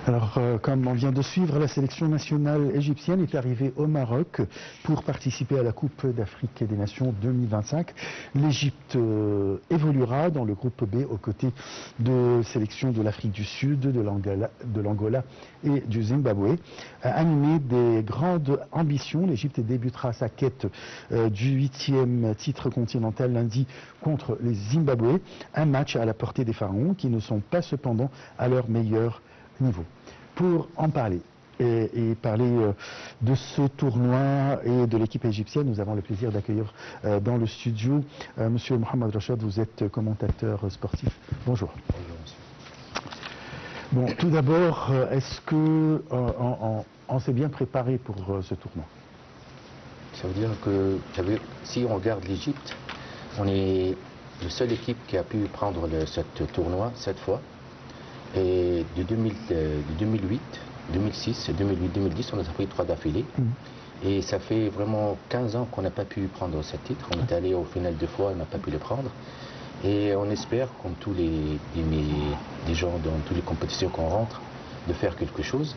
Alors, comme on vient de suivre, la sélection nationale égyptienne est arrivée au Maroc pour participer à la Coupe d'Afrique et des Nations 2025. L'Égypte évoluera dans le groupe B aux côtés de sélections de l'Afrique du Sud, de l'Angola et du Zimbabwe. Animée des grandes ambitions, l'Égypte débutera sa quête du 8e titre continental lundi contre les Zimbabwe. Un match à la portée des Pharaons qui ne sont pas cependant à leur meilleur niveau. Pour en parler et parler de ce tournoi et de l'équipe égyptienne, nous avons le plaisir d'accueillir dans le studio Monsieur Mohamed Rachad, vous êtes commentateur sportif. Bonjour. Bonjour, monsieur. Bon, tout d'abord, est-ce que on s'est bien préparé pour ce tournoi? Ça veut dire que si on regarde l'Égypte, on est la seule équipe qui a pu prendre ce tournoi 7 fois. Et de 2008, 2006, 2008, 2010, on a pris 3 d'affilée. Et ça fait vraiment 15 ans qu'on n'a pas pu prendre ce titre. On est allé au final 2 fois, on n'a pas pu le prendre. Et on espère, comme tous les gens dans toutes les compétitions qu'on rentre, de faire quelque chose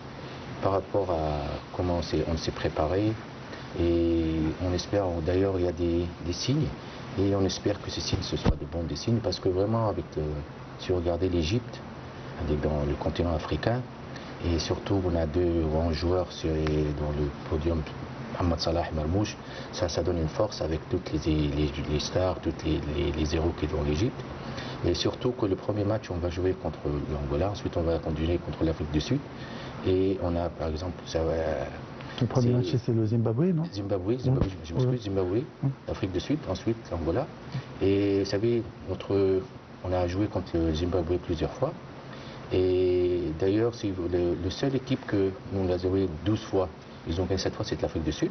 par rapport à comment on s'est préparé. Et on espère, d'ailleurs, il y a des signes. Et on espère que ces signes, ce soient de bons signes. Parce que vraiment, si vous regardez l'Égypte, dans le continent africain, et surtout on a 2 grands joueurs dans le podium, Mohamed Salah et Marmouche, ça donne une force avec toutes les stars, tous les héros qui sont dans l'Égypte. Et surtout que le premier match on va jouer contre l'Angola, ensuite on va continuer contre l'Afrique du Sud, et on a par exemple... Le premier match c'est le Zimbabwe, non? Zimbabwe, je m'excuse, Zimbabwe, l'Afrique du Sud, ensuite l'Angola. Et vous savez, on a joué contre le Zimbabwe plusieurs fois. Et d'ailleurs, le seule équipe que nous a joué 12 fois, ils ont gagné 7 fois, c'est l'Afrique du Sud.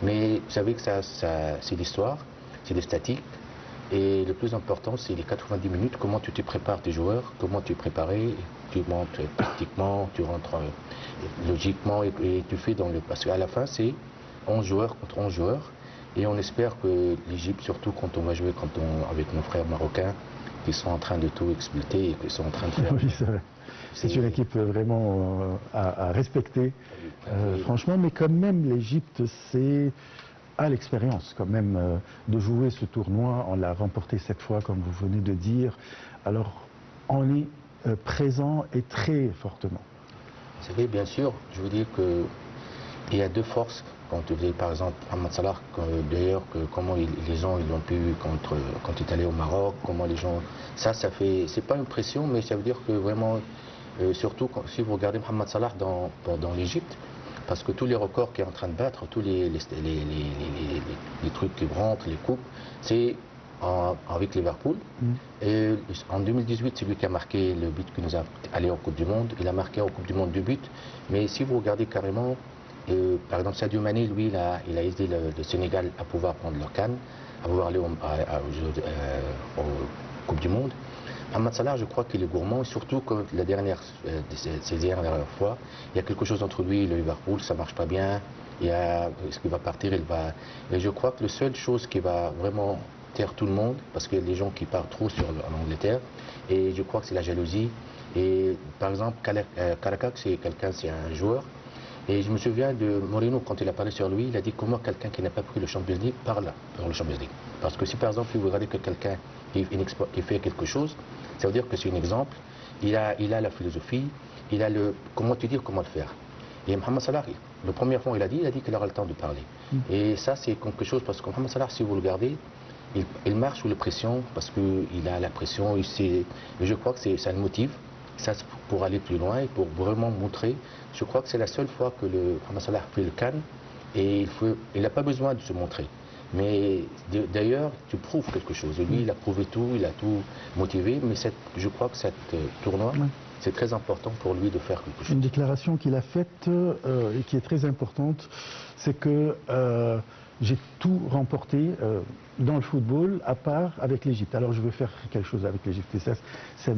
Mais vous savez que c'est l'histoire, c'est des statistiques. Et le plus important, c'est les 90 minutes, comment tu te prépares tes joueurs, comment tu es préparé, tu montes tactiquement, tu rentres logiquement et tu fais dans le... Parce qu'à la fin, c'est 11 joueurs contre 11 joueurs. Et on espère que l'Égypte, surtout quand on va jouer avec nos frères marocains, qui sont en train de tout exploiter et qui sont en train de faire... Oui, c'est vrai. C'est une équipe vraiment à respecter, franchement, mais quand même l'Égypte, c'est à l'expérience quand même de jouer ce tournoi. On l'a remporté 7 fois, comme vous venez de dire. Alors, on est présent et très fortement. Vous savez, bien sûr, je veux dire qu'il y a 2 forces. Quand tu dis par exemple Mohamed Salah, d'ailleurs, comment les gens ils ont pu, quand il est allé au Maroc, comment les gens... Ça fait... C'est pas une pression, mais ça veut dire que vraiment, surtout si vous regardez Mohamed Salah dans l'Égypte, parce que tous les records qu'il est en train de battre, tous les trucs qui rentrent, les coupes, c'est avec Liverpool. Et en 2018, c'est lui qui a marqué le but qui nous a allé en Coupe du Monde. Il a marqué en Coupe du Monde 2 buts. Mais si vous regardez carrément, par exemple, Sadio Mané, lui, il a aidé le Sénégal à pouvoir prendre leur CAN, à pouvoir aller aux Coupe du Monde. Mohamed Salah, je crois qu'il est gourmand, et surtout que ces dernières fois, il y a quelque chose entre lui et le Liverpool, ça ne marche pas bien. Est-ce qu'il va partir, il va... Et je crois que la seule chose qui va vraiment taire tout le monde, parce qu'il y a des gens qui partent trop en Angleterre, et je crois que c'est la jalousie. Et par exemple, Caracas, c'est un joueur. Et je me souviens de Mourinho, quand il a parlé sur lui, il a dit comment quelqu'un qui n'a pas pris le Champions League parle pour le Champions League. Parce que si par exemple vous regardez que quelqu'un qui fait quelque chose, ça veut dire que c'est un exemple, il a la philosophie, il a comment te dire comment le faire. Et Mohamed Salah, la première fois il a dit qu'il aura le temps de parler. Et ça c'est quelque chose, parce que Mohamed Salah, si vous le regardez, il marche sous la pression, parce qu'il a la pression, et je crois que ça le motive. Ça, pour aller plus loin et pour vraiment montrer, je crois que c'est la seule fois que Mohamed Salah fait le CAN et il n'a pas besoin de se montrer. Mais d'ailleurs, tu prouves quelque chose. Et lui, il a prouvé tout, il a tout motivé, mais je crois que cette tournoi, c'est très important pour lui de faire quelque chose. Une déclaration qu'il a faite et qui est très importante, c'est que j'ai tout remporté dans le football, à part avec l'Égypte. Alors je veux faire quelque chose avec l'Égypte. Et ça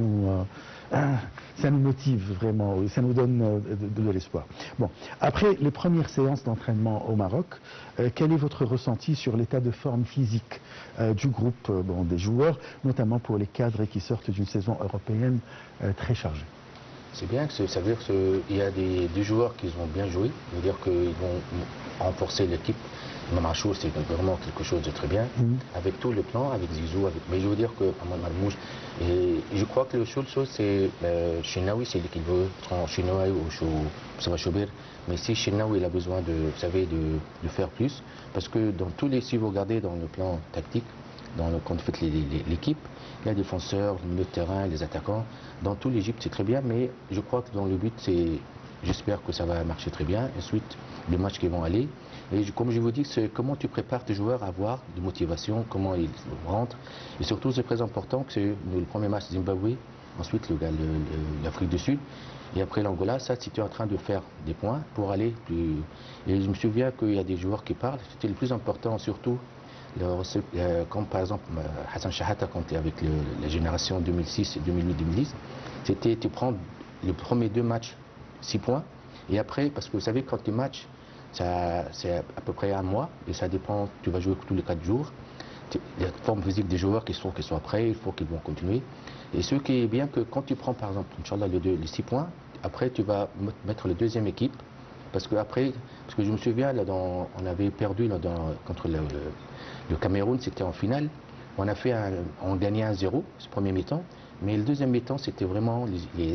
nous motive vraiment, ça nous donne de l'espoir. Bon, après les premières séances d'entraînement au Maroc, quel est votre ressenti sur l'état de forme physique du groupe des joueurs, notamment pour les cadres qui sortent d'une saison européenne très chargée? C'est bien que ça veut dire qu'il y a des joueurs qui ont bien joué, ça veut dire qu'ils vont renforcer l'équipe. Mamachour, c'est vraiment quelque chose de très bien, avec tout le plan, avec Zizou, mais je veux dire que Marmouche, et je crois que la seule chose, c'est Chenaoui, c'est qu'il veut être Chenaoui ou Savachobir, mais si Chenaoui il a besoin vous savez, de faire plus, parce que si vous regardez dans le plan tactique, quand vous faites l'équipe, les défenseurs, le milieu de terrain, les attaquants, dans tout l'Égypte c'est très bien, mais je crois que dans le but j'espère que ça va marcher très bien. Ensuite, les matchs qui vont aller. Et comme je vous dis, c'est comment tu prépares tes joueurs à avoir de motivation, comment ils rentrent. Et surtout, c'est très important que c'est le premier match Zimbabwe, ensuite l'Afrique du Sud, et après l'Angola. Ça, si tu es en train de faire des points pour aller plus. Et je me souviens qu'il y a des joueurs qui parlent. C'était le plus important, surtout, comme par exemple Hassan Shahata, quand tu es avec la génération 2006 et 2008-2010, c'était tu prends les premiers 2 matchs 6 points, et après, parce que vous savez, quand tu matchs, c'est à peu près 1 mois, et ça dépend, tu vas jouer tous les 4 jours. La forme physique des joueurs qui sont prêts, il faut qu'ils vont continuer. Et ce qui est bien, que quand tu prends par exemple, Inch'Allah, les 6 points, après tu vas mettre la deuxième équipe, parce que je me souviens, là, on avait perdu contre le Cameroun, c'était en finale, on gagnait 1-0, ce premier mi-temps, mais le deuxième mi-temps, c'était vraiment,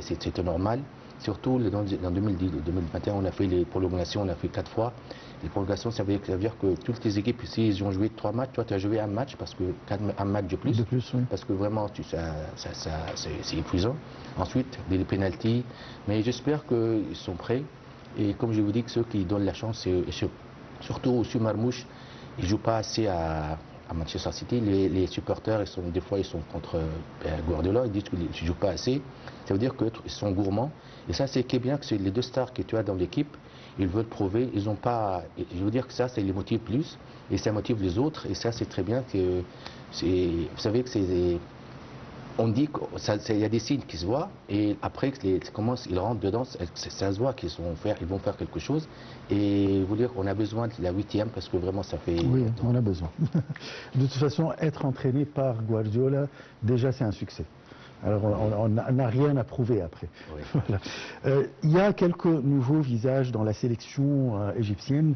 c'était normal. Surtout dans 2010-2021, on a fait les prolongations, on a fait 4 fois. Les prolongations, ça veut dire que toutes les équipes ici, ils ont joué 3 matchs. Toi, tu as joué 1 match, parce que 1 match de plus. Oui. Parce que vraiment, c'est épuisant. Ensuite, des pénaltys. Mais j'espère qu'ils sont prêts. Et comme je vous dis, que ceux qui donnent la chance, c'est surtout aussi Marmouche, il ne joue pas assez à Manchester City. Les supporters, des fois, ils sont contre Guardiola, ils disent qu'ils ne jouent pas assez. Ça veut dire qu'ils sont gourmands. Et ça, c'est bien, que c'est les 2 stars que tu as dans l'équipe, ils veulent prouver. Ils n'ont pas. Je veux dire que ça les motive plus, et ça motive les autres. Et ça, c'est très bien. Vous savez que on dit qu'il y a des signes qui se voient, et après, ils rentrent dedans, ça se voit qu'ils vont faire quelque chose. Et vous dire, on a besoin de la 8e, parce que vraiment, ça fait. Oui, on a besoin. De toute façon, être entraîné par Guardiola, déjà, c'est un succès. Alors, on n'a rien à prouver après. Oui. Voilà. Il y a quelques nouveaux visages dans la sélection égyptienne.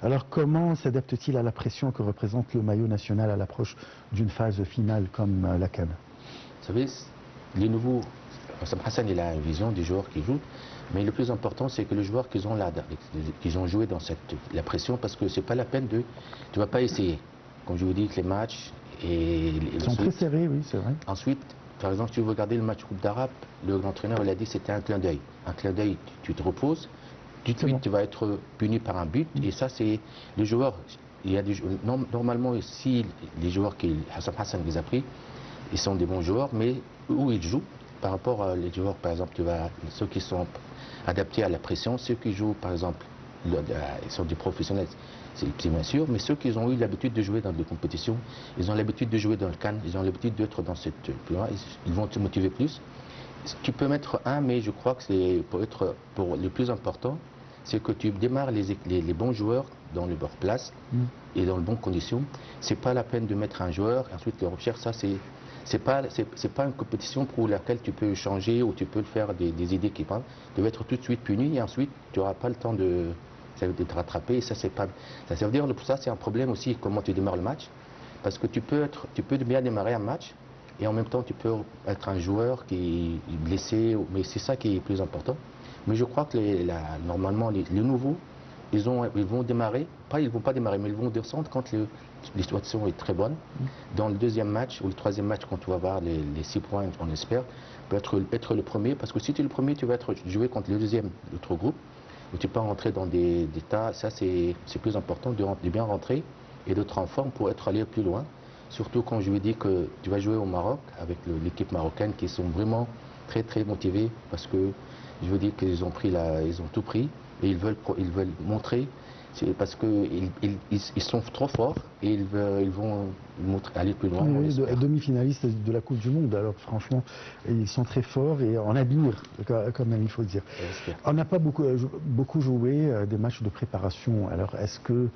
Alors, comment s'adapte-t-il à la pression que représente le maillot national à l'approche d'une phase finale comme la CAN? Vous savez, les nouveaux, Sam Hassan, il a une vision des joueurs qui jouent, mais le plus important, c'est que les joueurs qu'ils ont joué dans la pression, parce que c'est pas la peine tu ne vas pas essayer. Comme je vous dis, que les matchs ils sont très serrés, oui, c'est vrai. Ensuite, par exemple, si vous regardez le match Coupe d'Arabe, l'entraîneur il a dit que c'était un clin d'œil. Un clin d'œil, tu te reposes, tout de suite tu vas être puni par un but, et ça, c'est les joueurs. Normalement, si les joueurs que Hassan les a pris, ils sont des bons joueurs, mais où ils jouent par rapport à les joueurs, par exemple, ceux qui sont adaptés à la pression, ceux qui jouent, par exemple, ils sont des professionnels, c'est bien sûr, mais ceux qui ont eu l'habitude de jouer dans des compétitions, ils ont l'habitude de jouer dans le CAN, ils ont l'habitude d'être dans cette plan, ils vont te motiver plus. Tu peux mettre un, mais je crois que pour le plus important, c'est que tu démarres les bons joueurs dans les bonnes places et dans les bonnes conditions. C'est pas la peine de mettre un joueur, et ensuite les recherches, ça c'est pas une compétition pour laquelle tu peux changer ou tu peux faire des idées qui parlent. Tu vas être tout de suite puni, et ensuite tu n'auras pas le temps de te rattraper. Et ça, ça veut dire, pour ça, c'est un problème aussi, comment tu démarres le match. Parce que tu peux bien démarrer un match, et en même temps tu peux être un joueur qui est blessé, mais c'est ça qui est plus important. Mais je crois que normalement les nouveaux, ils vont démarrer, ils vont pas démarrer, mais ils vont descendre quand la situation est très bonne. Dans le deuxième match ou le troisième match, quand tu vas avoir les 6 points, on espère, peut être le premier, parce que si tu es le premier, tu vas jouer contre le deuxième, l'autre groupe, où tu peux rentrer dans des tas. Ça, c'est plus important de bien rentrer et d'être en forme pour aller plus loin. Surtout quand je lui dis que tu vas jouer au Maroc avec l'équipe marocaine, qui sont vraiment très très motivés, parce que je veux dire qu'ils ont tout pris, et ils veulent montrer. C'est parce qu'ils sont trop forts, et ils vont aller plus loin. Oui, demi-finalistes de la Coupe du Monde, alors franchement, ils sont très forts, et on admire quand même, il faut le dire. On n'a pas beaucoup joué des matchs de préparation, alors est-ce que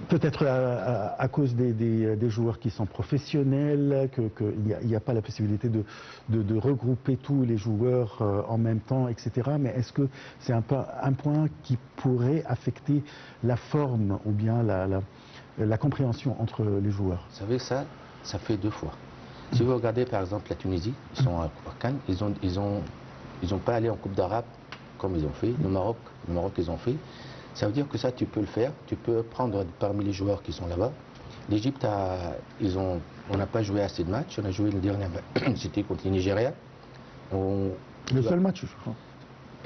Peut-être à cause des joueurs qui sont professionnels, qu'il n'y a pas la possibilité de regrouper tous les joueurs en même temps, etc. Mais est-ce que c'est un point qui pourrait affecter la forme ou bien la compréhension entre les joueurs? Vous savez, ça fait 2 fois. Si vous regardez par exemple la Tunisie, ils sont à Cannes, ils ont pas allé en Coupe d'Arabe comme ils ont fait. Le Maroc, ils ont fait. Ça veut dire que ça, tu peux le faire. Tu peux prendre parmi les joueurs qui sont là-bas. L'Égypte, on n'a pas joué assez de matchs. On a joué le dernier, c'était contre le Nigeria. Le seul match, je crois.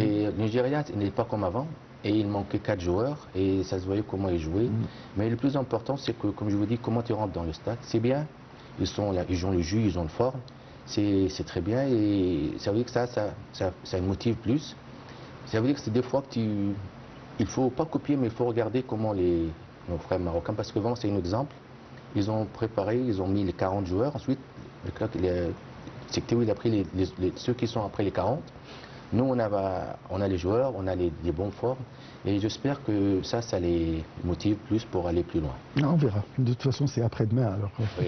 Et le Nigeria n'est pas comme avant. Et il manquait 4 joueurs. Et ça se voyait comment ils jouaient. Mais le plus important, c'est que, comme je vous dis, comment tu rentres dans le stade. C'est bien. Ils ont le jus, ils ont le forme. C'est très bien. Et ça veut dire que ça motive plus. Ça veut dire que c'est des fois que il ne faut pas copier, mais il faut regarder comment nos frères marocains, parce que vraiment c'est un exemple, ils ont préparé, ils ont mis les 40 joueurs, ensuite, c'est que Théo il a pris ceux qui sont après les 40. Nous, on a les joueurs, on a les bons formes, et j'espère que ça les motive plus pour aller plus loin. On verra. De toute façon, c'est après-demain, alors oui,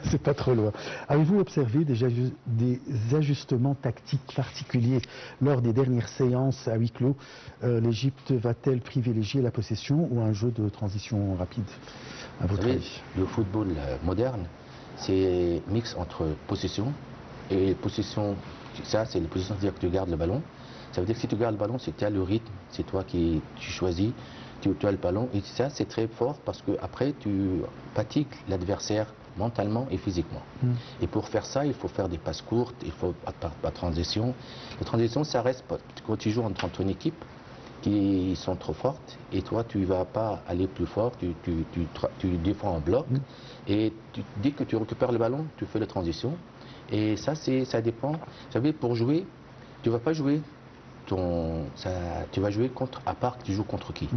c'est pas trop loin. Avez-vous observé des ajustements tactiques particuliers lors des dernières séances à huis clos? L'Égypte va-t-elle privilégier la possession ou un jeu de transition rapide, à votre avis? Le football moderne, c'est mix entre possession et possession. Ça, c'est les positions, c'est-à-dire que tu gardes le ballon. Ça veut dire que si tu gardes le ballon, c'est que tu as le rythme, c'est toi qui tu choisis, tu as le ballon. Et ça, c'est très fort parce que après tu fatigues l'adversaire mentalement et physiquement. Et pour faire ça, il faut faire des passes courtes, il faut pas transition. La transition, ça reste quand tu joues entre ton équipe qui sont trop fortes et toi, tu ne vas pas aller plus fort, tu défends en bloc. Et dès que tu récupères le ballon, tu fais la transition. Et ça dépend. Vous savez, pour jouer, tu ne vas pas jouer tu vas jouer à part que tu joues contre qui.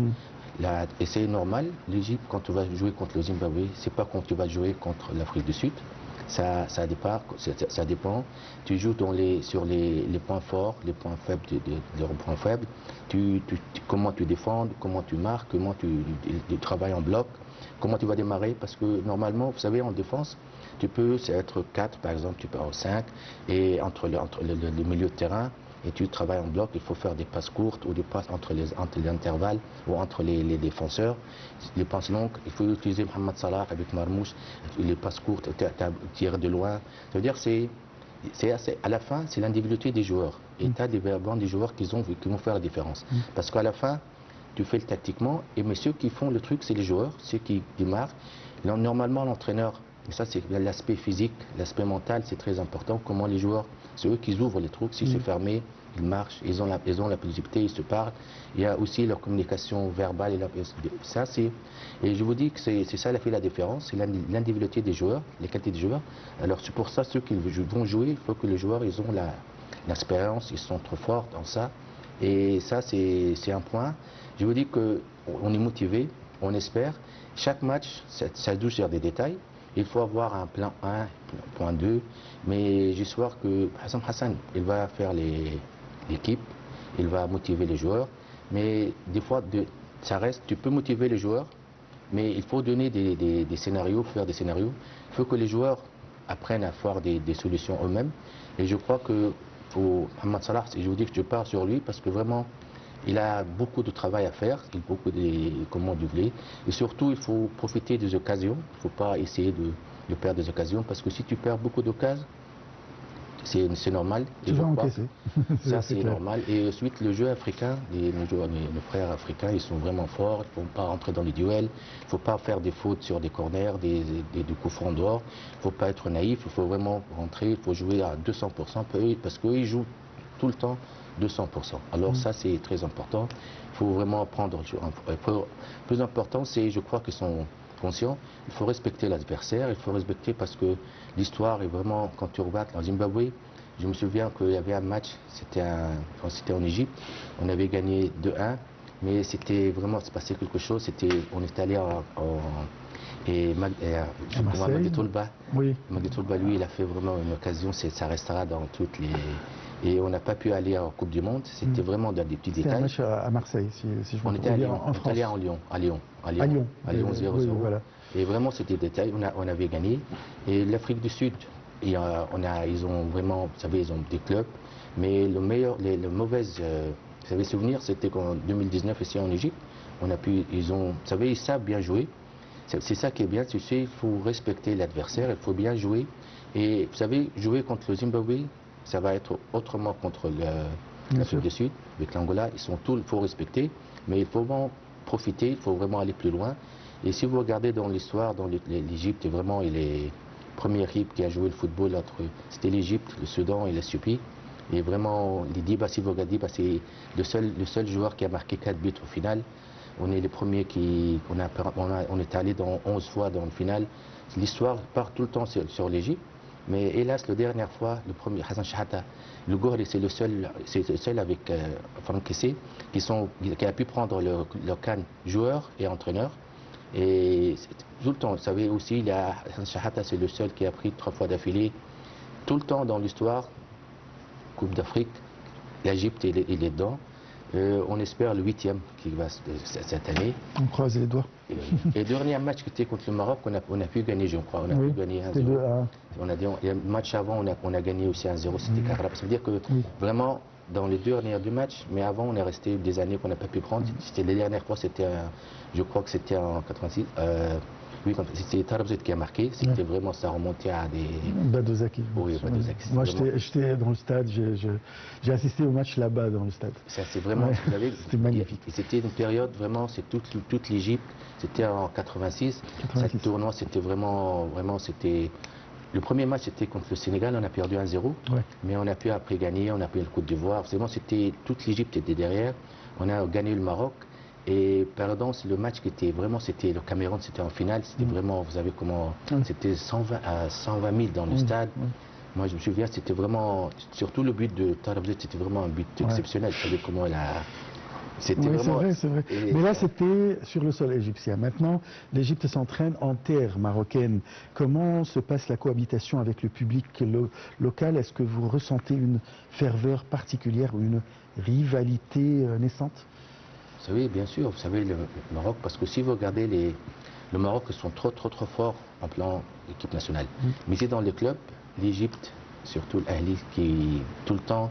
Et c'est normal, l'Égypte, quand tu vas jouer contre le Zimbabwe, c'est pas quand tu vas jouer contre l'Afrique du Sud. Ça dépend. Tu joues sur les points forts, les points faibles leurs points faibles. Comment tu défends, comment tu marques, comment tu travailles en bloc, comment tu vas démarrer. Parce que normalement, vous savez, en défense, tu peux être 4 par exemple, tu peux avoir 5, et entre le milieu de terrain, et tu travailles en bloc, il faut faire des passes courtes ou des passes entre les intervalles ou entre les défenseurs. Les passes longues, il faut utiliser Mohamed Salah avec Marmouche, les passes courtes, tirer de loin. Ça veut dire à la fin, c'est l'individualité des joueurs. Et tu as des joueurs qui vont faire la différence. Parce qu'à la fin, tu fais le tactiquement, mais ceux qui font le truc, c'est les joueurs, ceux qui démarrent. Normalement, l'entraîneur, et ça c'est l'aspect physique, l'aspect mental, c'est très important. Comment les joueurs, c'est eux qui ouvrent les trucs. Si c'est fermé, ils marchent, ils ont la possibilité, ils se parlent. Il y a aussi leur communication verbale. Et je vous dis que c'est ça qui fait la différence, c'est l'individualité des joueurs, les qualités des joueurs. Alors c'est pour ça, ceux qui vont jouer, il faut que les joueurs, ils ont l'expérience, ils sont trop forts dans ça. Et ça, c'est un point. Je vous dis qu'on est motivé, on espère. Chaque match, ça joue sur des détails. Il faut avoir un plan 1, un plan 2, mais j'espère que Hassan, il va faire l'équipe, il va motiver les joueurs, mais des fois, ça reste, tu peux motiver les joueurs, mais il faut donner des scénarios, faire des scénarios. Il faut que les joueurs apprennent à faire des solutions eux-mêmes, et je crois que pour Mohamed Salah, je vous dis que je pars sur lui, parce que vraiment, il a beaucoup de travail à faire, beaucoup de comment doubler. Et surtout, il faut profiter des occasions. Il ne faut pas essayer de perdre des occasions, parce que si tu perds beaucoup d'occasions, c'est normal. Tu vas encaisser. Ça, c'est normal. Et ensuite, le jeu africain, nos frères africains, ils sont vraiment forts. Il ne faut pas rentrer dans les duels. Il ne faut pas faire des fautes sur des corners, des coups francs dehors. Il ne faut pas être naïf. Il faut vraiment rentrer. Il faut jouer à 200%, parce qu'eux, ils jouent tout le temps 200%. Alors ça, c'est très important. Il faut vraiment prendre... Le plus important, c'est, je crois qu'ils sont conscients, il faut respecter l'adversaire, il faut respecter, parce que l'histoire est vraiment... Quand tu regardes en Zimbabwe, je me souviens qu'il y avait un match, c'était en Égypte, on avait gagné 2-1, mais c'était vraiment... C'est passé quelque chose, on est allé Magdi Toulba, lui, il a fait vraiment une occasion, ça restera dans toutes Et on n'a pas pu aller en Coupe du Monde. C'était vraiment dans des petits détails. C'était un match à Marseille, si je On me était à Lyon, en France. on était allé à Lyon. À Lyon. À Lyon 0-0. Oui, voilà. Et vraiment, c'était des détails. On avait gagné. Et l'Afrique du Sud, ils ont vraiment, vous savez, ils ont des clubs. Mais le mauvais, vous savez, souvenir, c'était qu'en 2019, ici en Égypte, vous savez, ils savent bien jouer. C'est ça qui est bien, tu sais, il faut respecter l'adversaire, il faut bien jouer. Et vous savez, jouer contre le Zimbabwe, ça va être autrement contre l'Afrique du Sud, avec l'Angola. Il faut respecter, mais il faut vraiment profiter, il faut vraiment aller plus loin. Et si vous regardez dans l'histoire, dans l'Égypte, vraiment, il est première équipe qui a joué le football c'était l'Égypte, le Soudan et l'Éthiopie. Et vraiment, les Diba, si vous regardez, c'est le seul joueur qui a marqué 4 buts au final. On est les premiers on est allé 11 fois dans le final. L'histoire part tout le temps sur l'Égypte. Mais hélas, la dernière fois, le premier, Hassan Shahata, le Gohri, c'est le seul avec Franck Kessé qui a pu prendre le CAN joueur et entraîneur. Et tout le temps, vous savez aussi, Hassan Shahata, c'est le seul qui a pris 3 fois d'affilée. Tout le temps dans l'histoire, Coupe d'Afrique, l'Égypte, il est dedans. On espère le 8e qui va cette année. On croise les doigts. Et le dernier match qui était contre le Maroc, on a pu gagner, je crois. On a pu gagner 1-0. Le match avant, on a gagné aussi 1-0. C'était Carrab. Ça veut dire que vraiment, dans les derniers 2 matchs, mais avant, on est resté des années qu'on n'a pas pu prendre. C'était la dernière fois, je crois que c'était en 86. Oui, c'était Tarabzet qui a marqué. C'était vraiment, ça remontait à des... Badozaki. Oui, Badozaki. Moi, j'étais dans le stade, j'ai assisté au match là-bas dans le stade. Ça, c'est vraiment... C'était magnifique. C'était une période, vraiment, c'est toute l'Égypte. C'était en 86. Ce tournoi, c'était vraiment, c'était... Le premier match, c'était contre le Sénégal, on a perdu 1-0. Mais on a pu après gagner, on a pu le Côte d'Ivoire. Vraiment, toute l'Égypte était derrière. On a gagné le Maroc. Et pardon, le match qui était vraiment, c'était le Cameroun, c'était en finale, c'était vraiment, vous savez comment, c'était 120 000 dans le stade. Moi, je me souviens, c'était vraiment, surtout le but de Tarabzet, c'était vraiment un but exceptionnel. Vous savez comment elle a... C'était vraiment... c'est vrai. Mais là, c'était sur le sol égyptien. Maintenant, l'Égypte s'entraîne en terre marocaine. Comment se passe la cohabitation avec le public local? Est-ce que vous ressentez une ferveur particulière ou une rivalité naissante? Vous savez, bien sûr, vous savez, le Maroc, parce que si vous regardez le Maroc, ils sont trop forts en plan équipe nationale. Mais c'est dans les clubs, l'Égypte, surtout l'Ahli, qui tout le temps...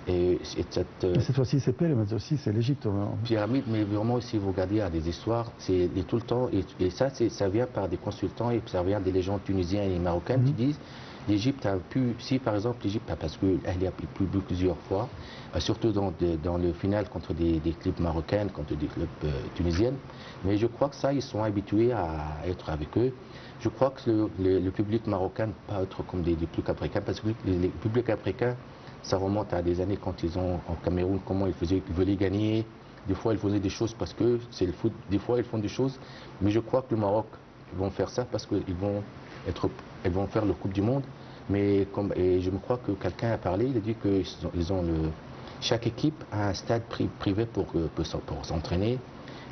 cette fois-ci, c'est pas mais aussi c'est l'Égypte. Pyramide, mais vraiment, si vous regardez, il y a des histoires, c'est tout le temps, et ça vient par des consultants, et ça vient des légendes tunisiennes et marocaines qui disent l'Égypte a pu, si par exemple l'Égypte a, parce qu'elle a pu plusieurs fois, surtout dans le final contre des clubs marocains, contre des clubs tunisiens, mais je crois que ça, ils sont habitués à être avec eux. Je crois que le public marocain ne peut pas être comme des publics africains, parce que les publics africains, ça remonte à des années quand ils ont en Cameroun, comment ils voulaient gagner. Des fois, ils faisaient des choses parce que c'est le foot. Des fois, ils font des choses. Mais je crois que le Maroc, ils vont faire ça parce qu'ils vont faire le Coupe du Monde. Mais et je me crois que quelqu'un a parlé, il a dit que chaque équipe a un stade privé pour s'entraîner.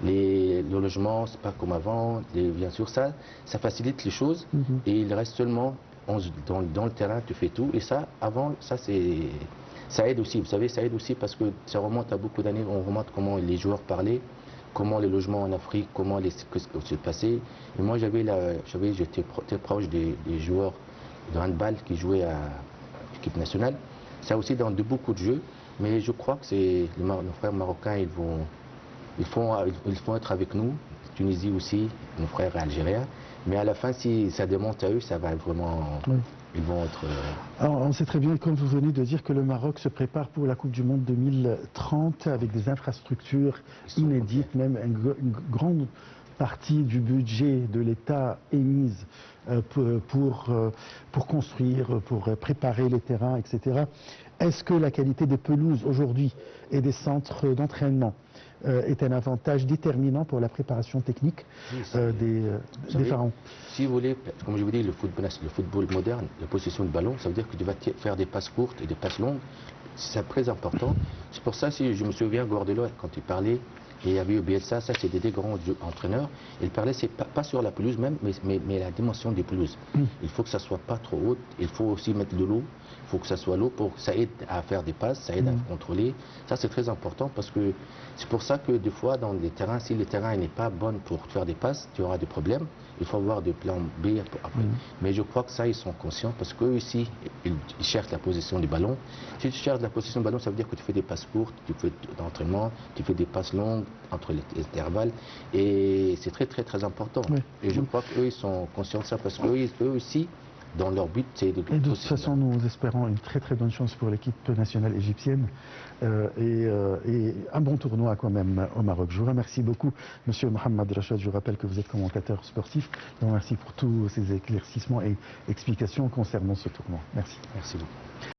Le logement, c'est pas comme avant. Bien sûr, ça facilite les choses. Et il reste seulement dans le terrain, tu fais tout. Et ça, avant, ça aide aussi. Vous savez, ça aide aussi parce que ça remonte à beaucoup d'années. On remonte comment les joueurs parlaient, comment les logements en Afrique, comment ce qui s'est passé. Et moi, j'étais très proche des joueurs de handball qui jouaient à l'équipe nationale. Ça aussi dans beaucoup de jeux. Mais je crois que nos frères marocains, ils vont être avec nous. Tunisie aussi, nos frères algériens. Mais à la fin, si ça démonte à eux, ça va vraiment... Ils vont être... Alors, on sait très bien, comme vous venez de dire, que le Maroc se prépare pour la Coupe du Monde 2030 avec des infrastructures inédites, même une grande partie du budget de l'État est mise pour construire, pour préparer les terrains, etc. Est-ce que la qualité des pelouses aujourd'hui et des centres d'entraînement est un avantage déterminant pour la préparation technique des pharaons? Si vous voulez, comme je vous dis, le football moderne, la possession de ballon, ça veut dire que tu vas faire des passes courtes et des passes longues. C'est très important. C'est pour ça, si je me souviens, Guardiola, quand il parlait, Et il y avait eu Bielsa, ça c'est des grands entraîneurs. Il parlait, c'est pas sur la pelouse même, mais la dimension des pelouses. Il faut que ça soit pas trop haute, il faut aussi mettre de l'eau, il faut que ça soit l'eau pour que ça aide à faire des passes, ça aide à contrôler. Ça c'est très important parce que c'est pour ça que des fois dans les terrains, si le terrain n'est pas bon pour faire des passes, tu auras des problèmes. Il faut avoir des plans B après. Mais je crois que ça, ils sont conscients parce qu'eux ici, ils cherchent la position du ballon. Si tu cherches la position du ballon, ça veut dire que tu fais des passes courtes, tu fais d'entraînement, tu fais des passes longues entre les intervalles. Et c'est très, très, très important. Et je crois qu'eux, ils sont conscients de ça parce qu'eux aussi, dans leur but, c'est de... Et de toute façon, nous espérons une très très bonne chance pour l'équipe nationale égyptienne et un bon tournoi quand même au Maroc. Je vous remercie beaucoup, Monsieur Mohamed Rachad. Je vous rappelle que vous êtes commentateur sportif. Je vous remercie pour tous ces éclaircissements et explications concernant ce tournoi. Merci. Merci beaucoup.